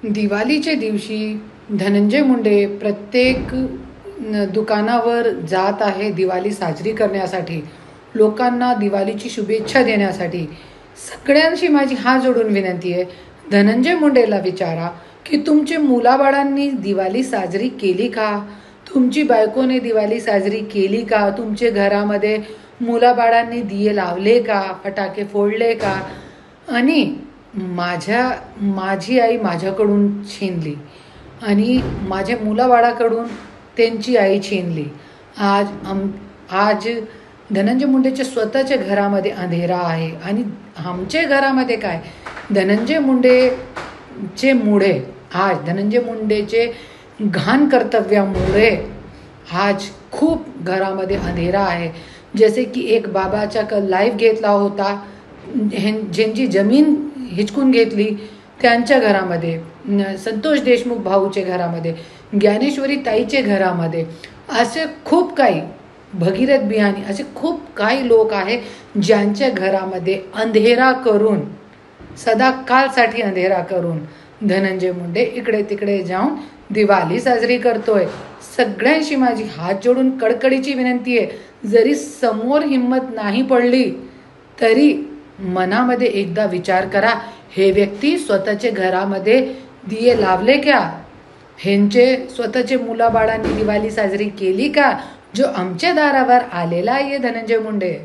दिवाळीच्या दिवशी धनंजय मुंडे प्रत्येक दुकानावर जात आहे दिवाळी साजरी करण्यासाठी, लोकांना दिवाळीची शुभेच्छा देण्यासाठी. सगळ्यांशी माझी हात जोडून विनंती आहे, धनंजय मुंडेला विचारा की तुमचे मुलाबाळांनी दिवाळी साजरी केली का? तुमची बायकोने दिवाळी साजरी केली का? तुमचे घरामध्ये मुलाबाळांनी दिये लावले का? फटाके फोडले का? आणि माझी आई माझ्याकडून छीनली आणि माझ्या मुलाबाळाकडून त्यांची आई छीनली. आज धनंजय मुंडेच्या स्वतःच्या घरामध्ये अंधेरा आहे आणि आमच्या घरामध्ये काय, धनंजय मुंडेचे घाण कर्तव्यामुळे आज खूप घरामध्ये अंधेरा आहे. जसे की एक बाबाचा लाईव्ह घेतला होता, ज्यांची जमीन हिचकून घेतली त्यांच्या घरामध्ये, संतोष देशमुख भाऊच्या घरामध्ये, ज्ञानेश्वरी ताईच्या घरामध्ये, असे खूप काही, भगीरथ बिहानी, असे खूप काही लोक आहे ज्यांच्या घरामध्ये अंधेरा करून, सदाकाळसाठी अंधेरा करून धनंजय मुंडे इकडे तिकडे जाऊन दिवाळी साजरी करतोय. सगळ्यांशी माझी हात जोडून कडकडीची विनंती आहे, जरी समोर हिंमत नाही पडली तरी मनामध्ये एकदा विचार करा, हे व्यक्ती स्वतःच्या घरामध्ये दिये लावले का? ह्यांचे स्वतःचे मुलाबाळांनी दिवाळी साजरी केली का? जो आमच्या दारावर आलेला आहे धनंजय मुंडे.